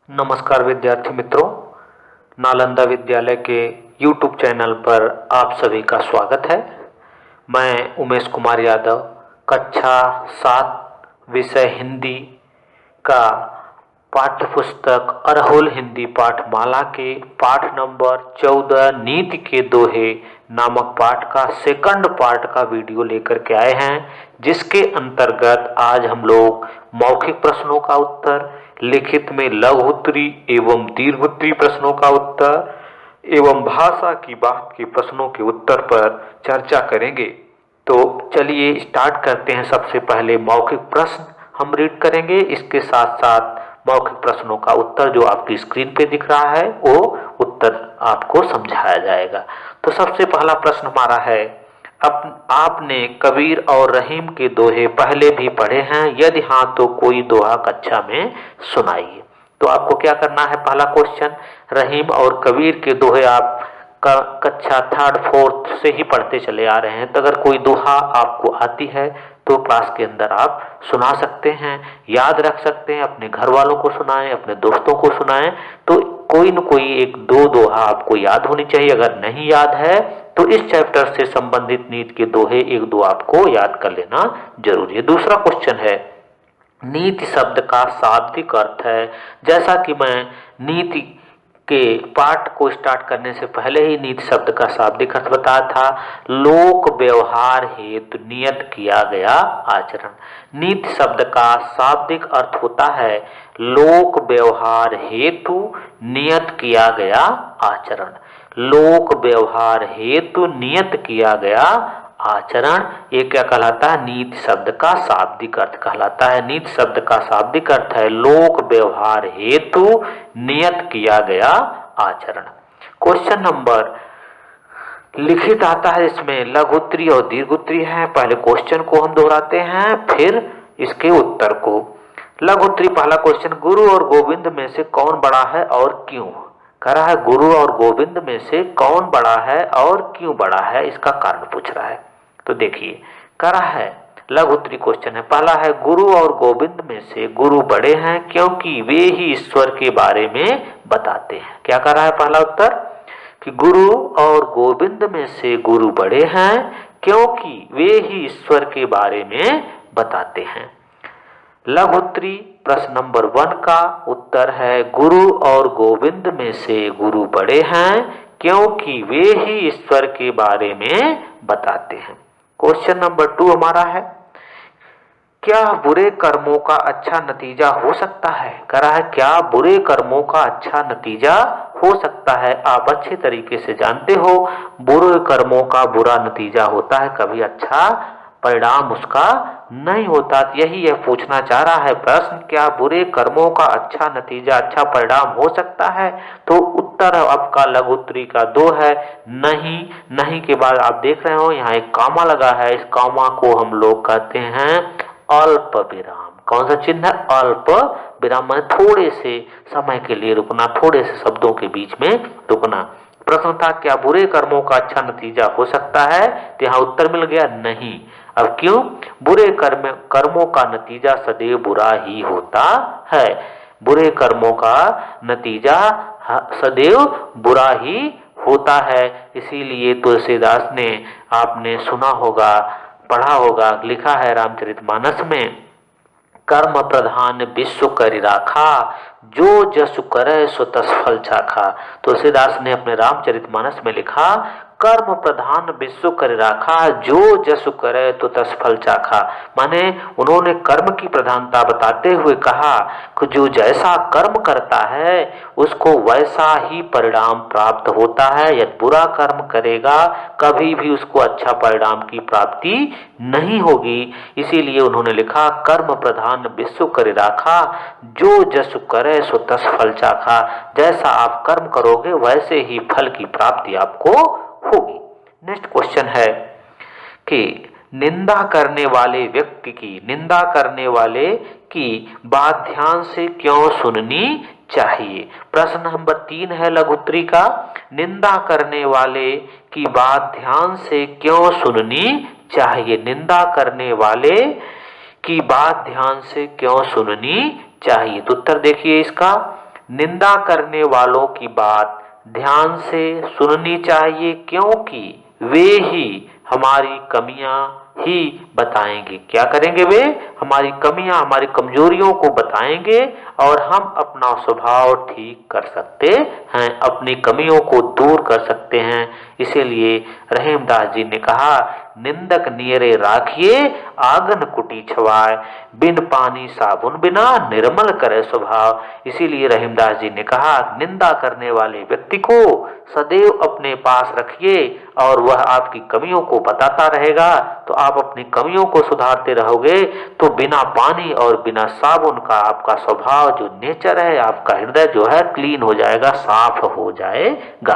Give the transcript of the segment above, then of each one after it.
नमस्कार विद्यार्थी मित्रों, नालंदा विद्यालय के YouTube चैनल पर आप सभी का स्वागत है। मैं उमेश कुमार यादव कक्षा 7 विषय हिंदी का पाठ्य पुस्तक अरहुल हिंदी पाठमाला के पाठ नंबर 14 नीति के दोहे नामक पाठ का सेकंड पार्ट का वीडियो लेकर के आए हैं, जिसके अंतर्गत आज हम लोग मौखिक प्रश्नों का उत्तर, लिखित में लघु उत्तरी एवं दीर्घ उत्तरी प्रश्नों का उत्तर एवं भाषा की बात के प्रश्नों के उत्तर पर चर्चा करेंगे। तो चलिए स्टार्ट करते हैं। सबसे पहले मौखिक प्रश्न हम रीड करेंगे, इसके साथ साथ मौखिक प्रश्नों का उत्तर जो आपकी स्क्रीन पे दिख रहा है वो उत्तर आपको समझाया जाएगा। तो सबसे पहला प्रश्न हमारा है, आपने कबीर और रहीम के दोहे पहले भी पढ़े हैं? यदि हाँ तो कोई दोहा कक्षा में सुनाइए। तो आपको क्या करना है, पहला क्वेश्चन, रहीम और कबीर के दोहे आप कक्षा 3rd 4th से ही पढ़ते चले आ रहे हैं। तो अगर कोई दोहा आपको आती है तो क्लास के अंदर आप सुना सकते हैं, याद रख सकते हैं, अपने घर वालों को सुनाएं, अपने दोस्तों को सुनाएं। तो कोई न कोई एक दो दोहा आपको याद होनी चाहिए। अगर नहीं याद है तो इस चैप्टर से संबंधित नीति के दोहे एक दो आपको याद कर लेना जरूरी है। दूसरा क्वेश्चन है, नीति शब्द का शाब्दिक अर्थ है। जैसा कि मैं नीति के पाठ को स्टार्ट करने से पहले ही नीति शब्द का शाब्दिक अर्थ बताया था, लोक व्यवहार हेतु नियत किया गया आचरण। नीति शब्द का शाब्दिक अर्थ होता है लोक व्यवहार हेतु नियत किया गया आचरण। लोक व्यवहार हेतु नियत किया गया आचरण, ये क्या कहलाता है? नीति शब्द का शाब्दिक अर्थ कहलाता है। नीति शब्द का शाब्दिक अर्थ है लोक व्यवहार हेतु नियत किया गया आचरण। क्वेश्चन नंबर लिखित आता है, इसमें लघु उत्तरी और दीर्घ उत्तरी है। पहले क्वेश्चन को हम दोहराते हैं, फिर इसके उत्तर को। लघु उत्तरी पहला क्वेश्चन, गुरु और गोविंद में से कौन बड़ा है और क्यों? कह रहा है गुरु और गोविंद में से कौन बड़ा है और क्यों बड़ा है, इसका कारण पूछ रहा है। तो देखिए, कह रहा है लघु उत्तरी क्वेश्चन है, पहला है गुरु और गोविंद में से गुरु बड़े हैं क्योंकि वे ही ईश्वर के बारे में बताते हैं। क्या कह रहा है पहला उत्तर कि गुरु और गोविंद में से गुरु बड़े हैं क्योंकि वे ही ईश्वर के बारे में बताते हैं। लघु उत्तरी प्रश्न नंबर 1 का उत्तर है गुरु और गोविंद में से गुरु बड़े हैं क्योंकि वे ही ईश्वर के बारे में बताते हैं। क्वेश्चन नंबर 2 हमारा है, क्या बुरे कर्मों का अच्छा नतीजा हो सकता है? कह रहा है क्या बुरे कर्मों का अच्छा नतीजा हो सकता है? आप अच्छे तरीके से जानते हो बुरे कर्मों का बुरा नतीजा होता है, कभी अच्छा परिणाम उसका नहीं होता। यही यह पूछना चाह रहा है प्रश्न, क्या बुरे कर्मों का अच्छा नतीजा अच्छा परिणाम हो सकता है? तो उत्तर आपका लघु उत्तरी का 2 है, नहीं। नहीं के बाद आप देख रहे हो यहाँ एक कॉमा लगा है, इस कॉमा को हम लोग कहते हैं अल्प विराम। कौन सा चिन्ह है? अल्प विराम, में थोड़े से समय के लिए रुकना, थोड़े से शब्दों के बीच में रुकना। प्रश्न था क्या बुरे कर्मों का अच्छा नतीजा हो सकता है? तो यहाँ उत्तर मिल गया नहीं। अब क्यों? बुरे कर्मों का नतीजा सदैव बुरा ही होता है। बुरे कर्मों का नतीजा सदैव बुरा ही होता है। इसीलिए तुलसीदास ने, आपने सुना होगा, पढ़ा होगा, लिखा है रामचरितमानस में, कर्म प्रधान विश्व करि राखा, जो जसु करे सो तस फल चाखा। तुलसीदास ने अपने रामचरितमानस में लिखा, कर्म प्रधान विश्व करि राखा, जो जसु करे तो तस फल चाखा। माने उन्होंने कर्म की प्रधानता बताते हुए कहा कि जो जैसा कर्म करता है उसको वैसा ही परिणाम प्राप्त होता है। यदि बुरा कर्म करेगा कभी भी उसको अच्छा परिणाम की प्राप्ति नहीं होगी। इसीलिए उन्होंने लिखा, कर्म प्रधान विश्व करि राखा, जो जसु करे सो तस फल चाखा। जैसा आप कर्म करोगे वैसे ही फल की प्राप्ति आपको होगी। नेक्स्ट क्वेश्चन है कि निंदा करने वाले व्यक्ति की, निंदा करने वाले की बात ध्यान से क्यों सुननी चाहिए? प्रश्न नंबर 3 है लघु उत्तरी का, निंदा करने वाले की बात ध्यान से क्यों सुननी चाहिए? निंदा करने वाले की बात ध्यान से क्यों सुननी चाहिए? तो उत्तर देखिए इसका, निंदा करने वालों की बात ध्यान से सुननी चाहिए, क्योंकि वे ही हमारी कमियां ही बताएंगे। क्या करेंगे? वे हमारी कमियां, हमारी कमजोरियों को बताएंगे और हम अपना स्वभाव ठीक कर सकते हैं, अपनी कमियों को दूर कर सकते हैं। इसीलिए रहीमदास जी ने कहा, निंदक नियरे राखिए आंगन कुटी छवाए, बिन पानी साबुन बिना निर्मल करे स्वभाव। इसीलिए रहीमदास जी ने कहा, निंदा करने वाले व्यक्ति को सदैव अपने पास रखिए और वह आपकी कमियों को बताता रहेगा, तो आप अपनी कमियों को सुधारते रहोगे तो बिना पानी और बिना साबुन का आपका स्वभाव जो नेचर है, आपका हृदय जो है क्लीन हो जाएगा, साफ हो जाएगा।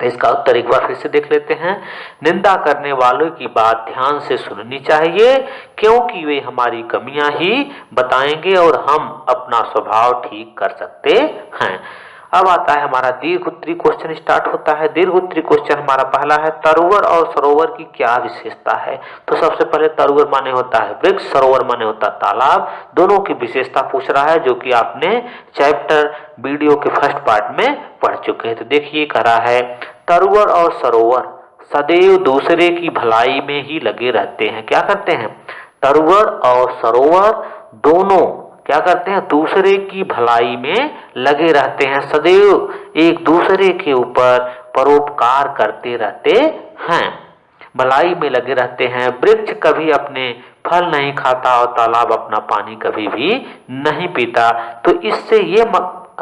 तो इसका उत्तर एक बार फिर से देख लेते हैं। निंदा करने वालों की बात ध्यान से सुननी चाहिए, क्योंकि वे हमारी कमियां ही बताएंगे और हम अपना स्वभाव ठीक कर सकते हैं। अब आता है हमारा दीर्घ उत्तरी क्वेश्चन स्टार्ट होता है। दीर्घ उत्तरी क्वेश्चन हमारा पहला है, तरुवर और सरोवर की क्या विशेषता है? तो सबसे पहले तरुवर माने होता है वृक्ष, सरोवर माने होता है तालाब। दोनों की विशेषता पूछ रहा है, जो कि आपने चैप्टर वीडियो के फर्स्ट पार्ट में पढ़ चुके हैं। तो देखिए, कह रहा है तरुवर और सरोवर सदैव दूसरे की भलाई में ही लगे रहते हैं। क्या करते हैं? तरुवर और सरोवर दोनों क्या करते हैं? दूसरे की भलाई में लगे रहते हैं, सदैव एक दूसरे के ऊपर परोपकार करते रहते हैं, भलाई में लगे रहते हैं। वृक्ष कभी अपने फल नहीं खाता और तालाब अपना पानी कभी भी नहीं पीता। तो इससे ये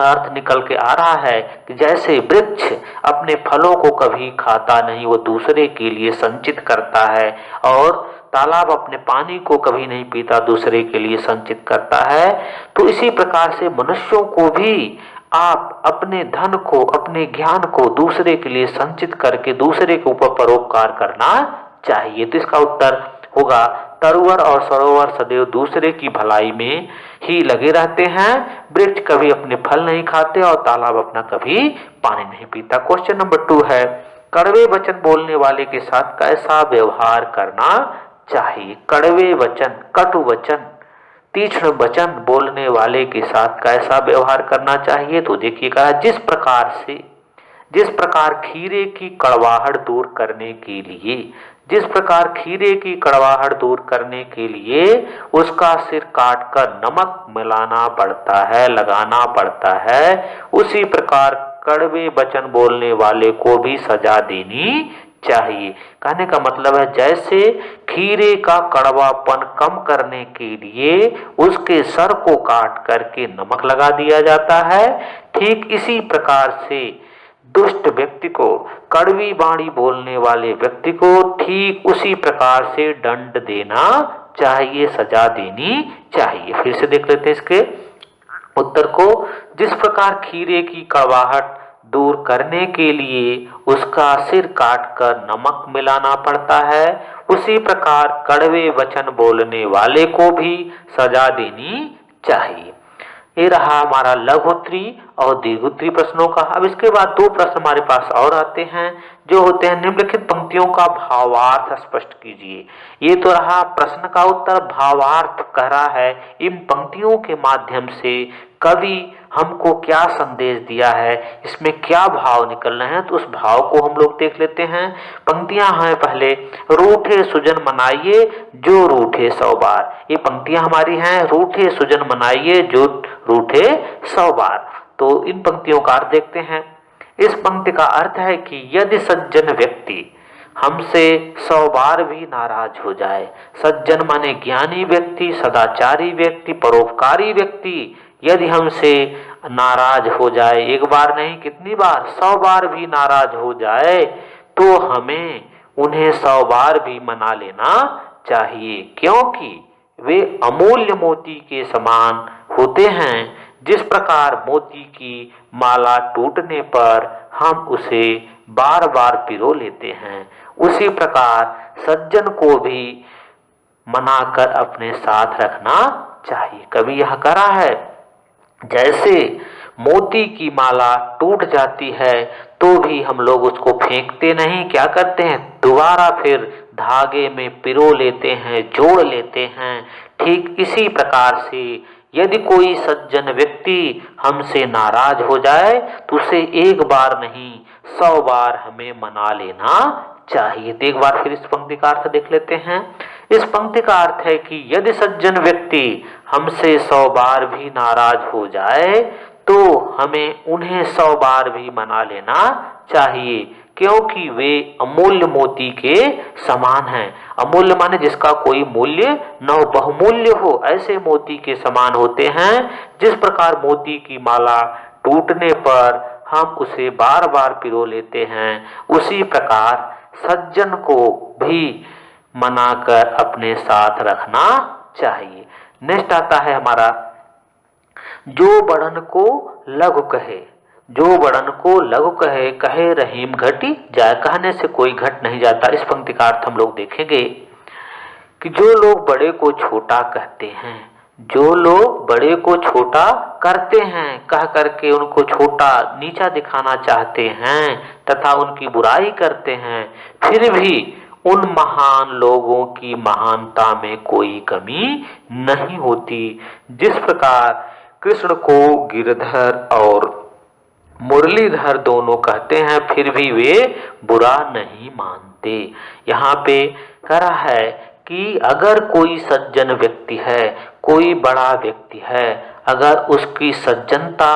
अर्थ निकल के आ रहा है कि जैसे वृक्ष अपने फलों को कभी खाता नहीं, वो दूसरे के लिए संचित करता है, और तालाब अपने पानी को कभी नहीं पीता, दूसरे के लिए संचित करता है। तो इसी प्रकार से मनुष्यों को भी आप अपने धन को, अपने ज्ञान को दूसरे के लिए संचित करके दूसरे के ऊपर परोपकार करना चाहिए। तो इसका उत्तर होगा, तरुवर और सरोवर सदैव दूसरे की भलाई में ही लगे रहते हैं, वृक्ष कभी अपने फल नहीं खाते और तालाब अपना कभी पानी नहीं पीता। क्वेश्चन नंबर 2 है, कड़वे वचन बोलने वाले के साथ कैसा व्यवहार करना चाहिए? कड़वे वचन, कटु वचन, तीक्ष्ण वचन बोलने वाले के साथ कैसा व्यवहार करना चाहिए? तो देखिएगा, जिस प्रकार खीरे की कड़वाहट दूर करने के लिए, जिस प्रकार खीरे की कड़वाहट दूर करने के लिए उसका सिर काटकर नमक मिलाना पड़ता है, लगाना पड़ता है, उसी प्रकार कड़वे वचन बोलने वाले को भी सजा देनी चाहिए। कहने का मतलब है, जैसे खीरे का कड़वापन कम करने के लिए उसके सर को काट करके नमक लगा दिया जाता है, ठीक इसी प्रकार से दुष्ट व्यक्ति को, कड़वी बाणी बोलने वाले व्यक्ति को ठीक उसी प्रकार से दंड देना चाहिए, सजा देनी चाहिए। फिर से देख लेते हैं इसके उत्तर को। जिस प्रकार खीरे की कड़वाहट दूर करने के लिए उसका सिर काटकर नमक मिलाना पड़ता है, उसी प्रकार कड़वे वचन बोलने वाले को भी सजा देनी चाहिए। ये रहा हमारा लघुत्तरी और दीर्घोत्तरी प्रश्नों का। अब इसके बाद 2 प्रश्न हमारे पास और आते हैं, जो होते हैं, निम्नलिखित पंक्तियों का भावार्थ स्पष्ट कीजिए। ये तो रहा प्रश्न का उत्तर, भावार्थ कह रहा है इन पंक्तियों के माध्यम से कवि हमको क्या संदेश दिया है, इसमें क्या भाव निकलना है, तो उस भाव को हम लोग देख लेते हैं। पंक्तियां हैं पहले, रूठे सुजन मनाइए जो रूठे 100 बार। ये पंक्तियां हमारी हैं, रूठे सुजन मनाइए जो रूठे 100 बार। तो इन पंक्तियों का अर्थ देखते हैं। इस पंक्ति का अर्थ है कि यदि सज्जन व्यक्ति हमसे 100 बार भी नाराज हो जाए, सज्जन माने ज्ञानी व्यक्ति, सदाचारी व्यक्ति, परोपकारी व्यक्ति यदि हमसे नाराज हो जाए, एक बार नहीं कितनी बार, 100 बार भी नाराज हो जाए, तो हमें उन्हें 100 बार भी मना लेना चाहिए, क्योंकि वे अमूल्य मोती के समान होते हैं। जिस प्रकार मोती की माला टूटने पर हम उसे बार बार पिरो लेते हैं, उसी प्रकार सज्जन को भी मनाकर अपने साथ रखना चाहिए। कवि यह कह रहा है, जैसे मोती की माला टूट जाती है तो भी हम लोग उसको फेंकते नहीं, क्या करते हैं, दोबारा फिर धागे में पिरो लेते हैं, जोड़ लेते हैं। ठीक इसी प्रकार से यदि कोई सज्जन व्यक्ति हमसे नाराज हो जाए तो उसे एक बार नहीं 100 बार हमें मना लेना चाहिए। तो एक बार फिर इस पंक्ति का अर्थ देख लेते हैं। इस पंक्ति का अर्थ है कि यदि सज्जन व्यक्ति हमसे 100 बार भी नाराज हो जाए तो हमें उन्हें 100 बार भी मना लेना चाहिए, क्योंकि वे अमूल्य मोती के समान हैं। अमूल्य माने जिसका कोई मूल्य न हो, बहुमूल्य हो, ऐसे मोती के समान होते हैं। जिस प्रकार मोती की माला टूटने पर हम उसे बार बार पिरो लेते हैं, उसी प्रकार सज्जन को भी मनाकर अपने साथ रखना चाहिए। नेक्स्ट आता है हमारा, जो बड़न को लघु कहे। जो बड़न को लघु कहे, कहे रहीम घटी जाए। कहने से कोई घट नहीं जाता। इस पंक्ति का अर्थ हम लोग देखेंगे कि जो लोग बड़े को छोटा कहते हैं, जो लोग बड़े को छोटा करते हैं, कह करके उनको छोटा नीचा दिखाना चाहते हैं तथा उनकी बुराई करते हैं, फिर भी उन महान लोगों की महानता में कोई कमी नहीं होती। जिस प्रकार कृष्ण को गिरधर और मुरलीधर दोनों कहते हैं, फिर भी वे बुरा नहीं मानते। यहाँ पे कह रहा है कि अगर कोई सज्जन व्यक्ति है, कोई बड़ा व्यक्ति है, अगर उसकी सज्जनता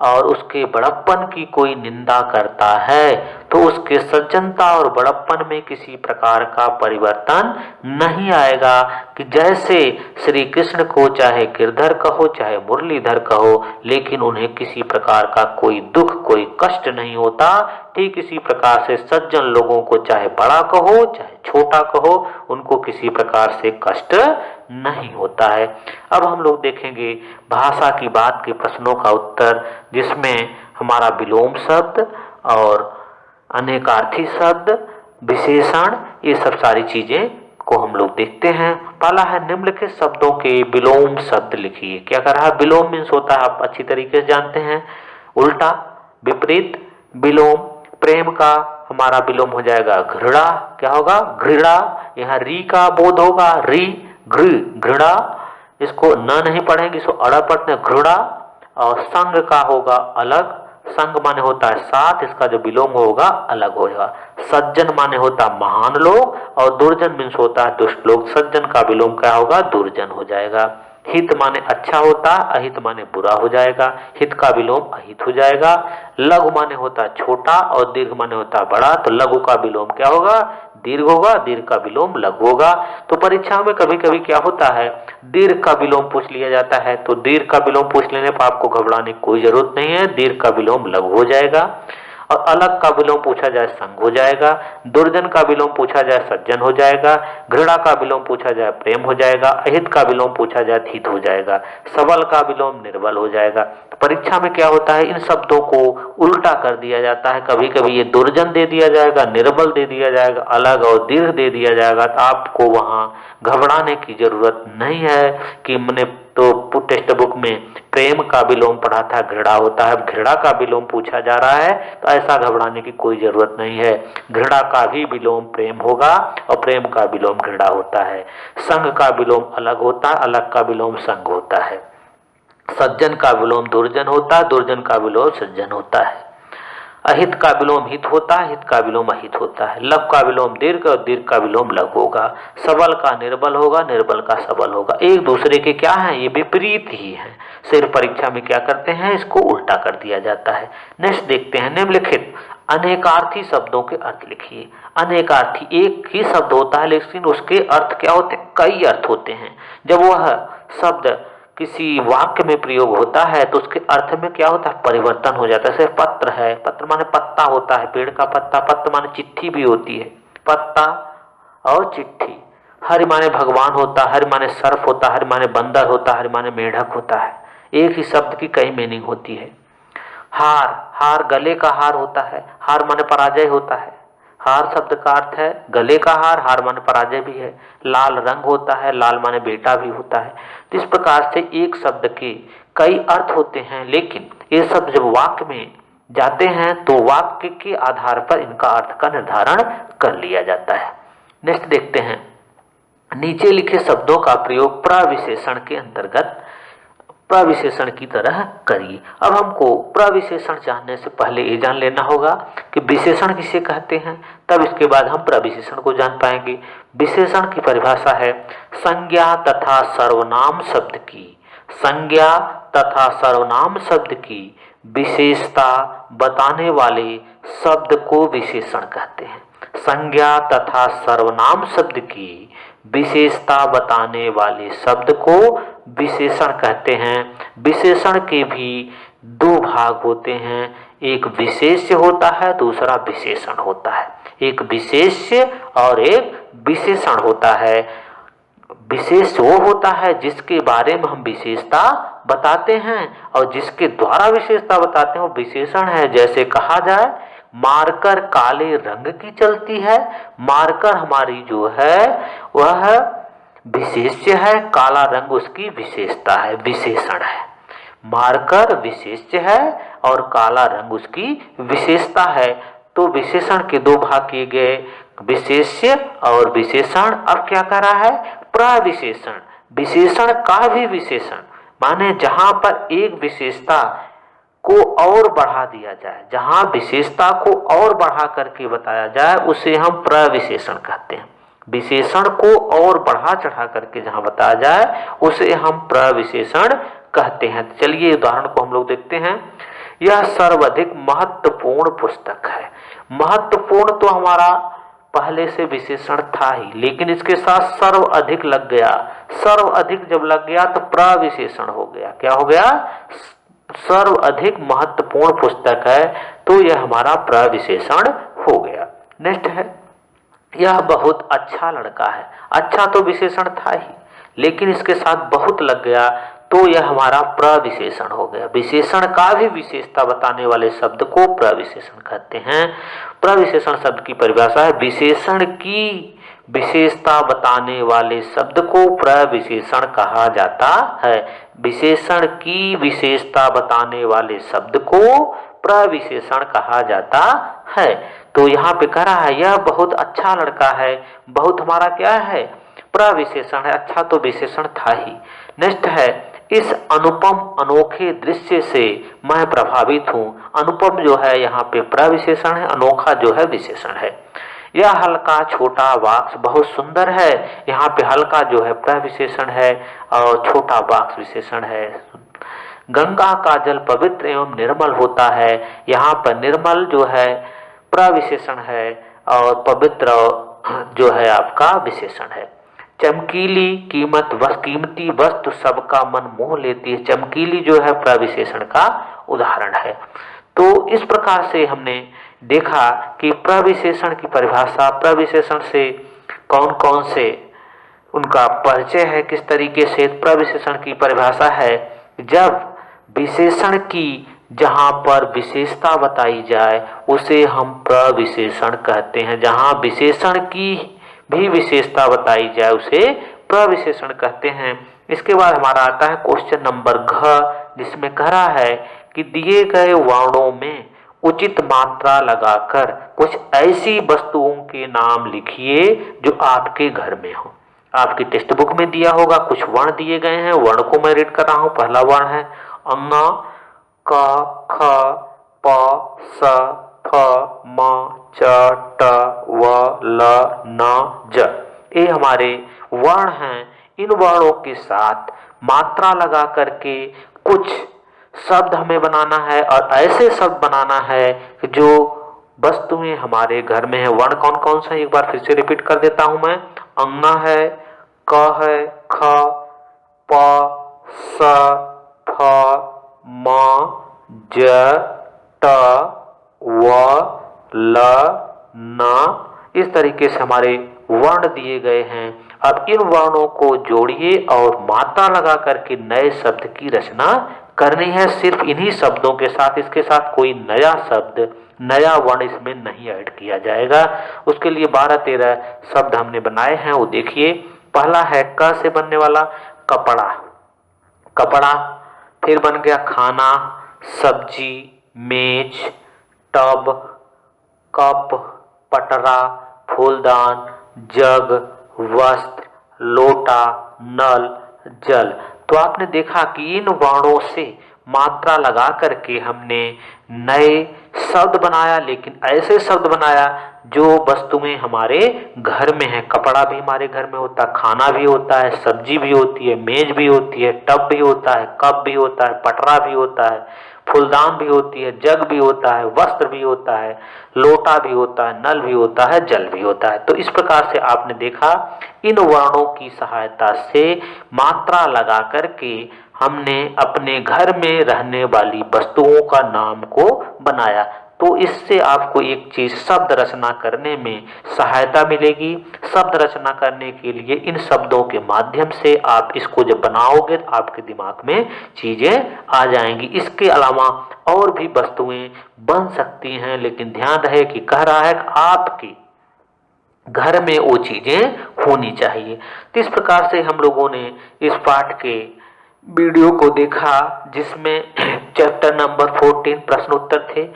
और उसके बड़प्पन की कोई निंदा करता है तो उसके सज्जनता और बड़प्पन में किसी प्रकार का परिवर्तन नहीं आएगा। कि जैसे श्री कृष्ण को चाहे गिरधर कहो चाहे मुरलीधर कहो, लेकिन उन्हें किसी प्रकार का कोई दुख कोई कष्ट नहीं होता, ठीक इसी प्रकार से सज्जन लोगों को चाहे बड़ा कहो चाहे छोटा कहो, उनको किसी प्रकार से कष्ट नहीं होता है। अब हम लोग देखेंगे भाषा की बात के प्रश्नों का उत्तर, जिसमें हमारा विलोम शब्द और अनेकार्थी शब्द, विशेषण, ये सब सारी चीजें को हम लोग देखते हैं। पहला है निम्नलिखित शब्दों के विलोम शब्द लिखिए। क्या कर रहा है? विलोम मीन्स होता है, आप अच्छी तरीके से जानते हैं, उल्टा, विपरीत। विलोम प्रेम का हमारा विलोम हो जाएगा घृणा। क्या होगा? घृणा। यहाँ री का बोध होगा, री घृणा। इसको न नहीं पढ़ेंगे, इसको अड़ा पढ़ते हैं, घृणा। और संग का होगा अलग। संग माने होता है साथ, इसका जो विलोम होगा अलग होगा। सज्जन माने होता महान लोग, और दुर्जन मीन्स होता है दुष्ट लोग। सज्जन का विलोम क्या होगा? दुर्जन हो जाएगा। हित माने अच्छा होता, अहित माने बुरा हो जाएगा। हित का विलोम अहित हो जाएगा। लघु माने होता छोटा और दीर्घ माने होता बड़ा, तो लघु का विलोम क्या होगा? दीर्घ होगा। दीर्घ का विलोम लघु होगा। तो परीक्षा में कभी कभी क्या होता है, दीर्घ का विलोम पूछ लिया जाता है, तो दीर्घ का विलोम पूछ लेने पर आपको घबराने की कोई जरूरत नहीं है, दीर्घ का विलोम लघु हो जाएगा। और अलग का विलोम पूछा जाए संग हो जाएगा। दुर्जन का विलोम पूछा जाए सज्जन हो जाएगा। घृणा का विलोम पूछा जाए प्रेम हो जाएगा। अहित का विलोम पूछा जाए हित हो जाएगा। सबल का विलोम निर्बल हो जाएगा। तो परीक्षा में क्या होता है, इन शब्दों को उल्टा कर दिया जाता है। कभी कभी ये दुर्जन दे दिया जाएगा, निर्बल दे दिया जाएगा, अलग और दीर्घ दे दिया जाएगा। तो आपको वहां घबराने की जरूरत नहीं है कि मैंने तो टेक्स्ट बुक में प्रेम का विलोम पढ़ा था, घृणा होता है, घृणा का विलोम पूछा जा रहा है, तो ऐसा घबराने की कोई जरूरत नहीं है। घृणा का भी विलोम प्रेम होगा और प्रेम का विलोम घृणा होता है। संग का विलोम अलग होता है, अलग का विलोम संग होता है। सज्जन का विलोम दुर्जन होता है, दुर्जन का विलोम सज्जन होता है। अहित का विलोम हित होता है, हित का विलोम अहित होता है। लघु का विलोम दीर्घ और दीर्घ का विलोम लघु होगा। सबल का निर्बल होगा, निर्बल का सबल होगा। एक दूसरे के क्या है, ये विपरीत ही है। सिर्फ परीक्षा में क्या करते हैं, इसको उल्टा कर दिया जाता है। नेक्स्ट देखते हैं, निम्नलिखित अनेकार्थी शब्दों के अर्थ लिखिए। अनेकार्थी एक ही शब्द होता है, लेकिन उसके अर्थ क्या होते हैं, कई अर्थ होते हैं। जब वह शब्द किसी वाक्य में प्रयोग होता है तो उसके अर्थ में क्या होता है, परिवर्तन हो जाता है। जैसे पत्र है, पत्र माने पत्ता होता है, पेड़ का पत्ता। पत्र माने चिट्ठी भी होती है, पत्ता और चिट्ठी। हरि माने भगवान होता है, हरि माने सर्प होता है, हरि माने बंदर होता है, हरि माने मेढक होता है। एक ही शब्द की कई मीनिंग होती है। हार, हार गले का हार होता है, हार माने पराजय होता है। हार शब्द का अर्थ है गले का हार, हार माने पराजय भी है। लाल रंग होता है, लाल माने बेटा भी होता है। तो इस प्रकार से एक शब्द के कई अर्थ होते हैं, लेकिन ये शब्द जब वाक्य में जाते हैं तो वाक्य के आधार पर इनका अर्थ का निर्धारण कर लिया जाता है। नेक्स्ट देखते हैं, नीचे लिखे शब्दों का प्रयोग प्रविशेषण के अंतर्गत प्रविशेषण की तरह करिए। अब हमको प्रविशेषण जानने से पहले ये जान लेना होगा कि विशेषण किसे कहते हैं, तब इसके बाद हम प्रविशेषण को जान पाएंगे। विशेषण की परिभाषा है संज्ञा तथा सर्वनाम शब्द की, संज्ञा तथा सर्वनाम शब्द की विशेषता बताने वाले शब्द को विशेषण कहते हैं। संज्ञा तथा सर्वनाम शब्द की विशेषता बताने वाले शब्द को विशेषण कहते हैं। विशेषण के भी दो भाग होते हैं, एक विशेष्य होता है, दूसरा विशेषण होता है। एक विशेष्य और एक विशेषण होता है। विशेष वो होता है जिसके बारे में हम विशेषता बताते हैं, और जिसके द्वारा विशेषता बताते हैं वो विशेषण है। जैसे कहा जाए मार्कर काले रंग की चलती है, मार्कर हमारी जो है वह विशेष्य है, काला रंग उसकी विशेषता है, विशेषण है। मार्कर विशेष्य है और काला रंग उसकी विशेषता है। तो विशेषण के दो भाग किए गए, विशेष्य और विशेषण। अब क्या कर रहा है, प्रविशेषण, विशेषण का भी विशेषण, माने जहां पर एक विशेषता को और बढ़ा दिया जाए, जहां विशेषता को और बढ़ा करके बताया जाए उसे हम प्रविशेषण कहते हैं। विशेषण को और बढ़ा चढ़ा करके जहां बताया जाए उसे हम प्रविशेषण कहते हैं। चलिए उदाहरण को हम लोग देखते हैं। यह सर्वाधिक महत्वपूर्ण पुस्तक है। महत्वपूर्ण तो हमारा पहले से विशेषण था ही, लेकिन इसके साथ सर्व अधिक लग गया। सर्व अधिक जब लग गया तो प्रविशेषण हो गया। क्या हो गया, सर्व अधिक महत्वपूर्ण पुस्तक है, तो यह हमारा प्रविशेषण हो गया। नेक्स्ट है, यह बहुत अच्छा लड़का है। अच्छा तो विशेषण था ही, लेकिन इसके साथ बहुत लग गया तो यह हमारा प्रविशेषण हो गया। विशेषण का भी विशेषता बताने वाले शब्द को प्रविशेषण कहते हैं। प्रविशेषण शब्द की परिभाषा है विशेषण की विशेषता बताने वाले शब्द को प्रविशेषण कहा जाता है। विशेषण की विशेषता बताने वाले शब्द को प्रविशेषण कहा जाता है। तो यहाँ पे कह रहा है यह बहुत अच्छा लड़का है। बहुत हमारा क्या है, प्रविशेषण है, अच्छा तो विशेषण था ही। नेक्स्ट है, इस अनुपम अनोखे दृश्य से मैं प्रभावित हूँ। अनुपम जो है यहाँ पे प्रविशेषण है, अनोखा जो है विशेषण है। यह हल्का छोटा बॉक्स बहुत सुंदर है। यहाँ पे हल्का जो है प्रविशेषण है और छोटा बॉक्स विशेषण है। गंगा का जल पवित्र एवं निर्मल होता है। यहाँ पर निर्मल जो है प्रविशेषण है और पवित्र जो है आपका विशेषण है। चमकीली कीमती वस्तु सबका मन मोह लेती है। चमकीली जो है प्रविशेषण का उदाहरण है। तो इस प्रकार से हमने देखा कि प्रविशेषण की परिभाषा, प्रविशेषण से कौन कौन से उनका परिचय है, किस तरीके से। प्रविशेषण की परिभाषा है जब विशेषण की जहां पर विशेषता बताई जाए उसे हम प्रविशेषण कहते हैं। जहां विशेषण की भी विशेषता बताई जाए उसे प्रविशेषण कहते हैं। इसके बाद हमारा आता है क्वेश्चन नंबर घ, जिसमें कह रहा है कि दिए गए वर्णों में उचित मात्रा लगाकर कुछ ऐसी वस्तुओं के नाम लिखिए जो आपके घर में हो। आपकी टेक्स्ट बुक में दिया होगा, कुछ वर्ण दिए गए हैं, वर्ण को मैं रीड कर रहा हूं। पहला वर्ण है अन्ना, क, ख, प, स, फ, म, च, ट, व, ल, न, ज। ये हमारे वर्ण हैं। इन वर्णों के साथ मात्रा लगा करके कुछ शब्द हमें बनाना है, और ऐसे शब्द बनाना है जो वस्तुएं हमारे घर में है। वर्ण कौन कौन सा, एक बार फिर से रिपीट कर देता हूं मैं। अन्ना है, क है, ख, प, स, फ, म, ज, ट, व, ल, न। इस तरीके से हमारे वर्ण दिए गए हैं। अब इन वर्णों को जोड़िए और मात्रा लगा करके नए शब्द की रचना करनी है। सिर्फ इन्हीं शब्दों के साथ, इसके साथ कोई नया शब्द, नया वर्ण इसमें नहीं ऐड किया जाएगा। उसके लिए 12-13 शब्द हमने बनाए हैं, वो देखिए। पहला है क से बनने वाला कपड़ा, कपड़ा। फिर बन गया खाना, सब्जी, मेज, टब, कप, पटरा, फूलदान, जग, वस्त्र, लोटा, नल, जल। तो आपने देखा कि इन वर्णों से मात्रा लगा करके हमने नए शब्द बनाया, लेकिन ऐसे शब्द बनाया जो वस्तुएं हमारे घर में है। कपड़ा भी हमारे घर में होता है, खाना भी होता है, सब्जी भी होती है, मेज भी होती है, टब भी होता है, कप भी होता है, पटरा भी होता है, फूलदान भी होती है, जग भी होता है, वस्त्र भी होता है, लोटा भी होता है, नल भी होता है, जल भी होता है। तो इस प्रकार से आपने देखा इन वर्णों की सहायता से मात्रा लगा करके हमने अपने घर में रहने वाली वस्तुओं का नाम को बनाया। तो इससे आपको एक चीज शब्द रचना करने में सहायता मिलेगी। शब्द रचना करने के लिए इन शब्दों के माध्यम से आप इसको जब बनाओगे तो आपके दिमाग में चीजें आ जाएंगी। इसके अलावा और भी वस्तुएं बन सकती हैं, लेकिन ध्यान रहे कि कह रहा है कि आपके घर में वो चीजें होनी चाहिए। तो इस प्रकार से हम लोगों ने इस पाठ के वीडियो को देखा, जिसमें चैप्टर नंबर 14 प्रश्न उत्तर थे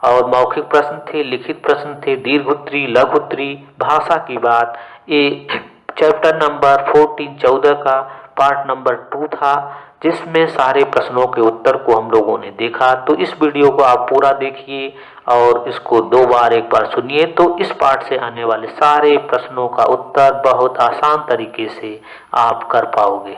और मौखिक प्रश्न थे, लिखित प्रश्न थे, दीर्घ उत्तरी, लघु उत्तरी, भाषा की बात। ये चैप्टर नंबर 14 का पार्ट नंबर 2 था, जिसमें सारे प्रश्नों के उत्तर को हम लोगों ने देखा। तो इस वीडियो को आप पूरा देखिए और इसको 2 बार 1 बार सुनिए, तो इस पाठ से आने वाले सारे प्रश्नों का उत्तर बहुत आसान तरीके से आप कर पाओगे।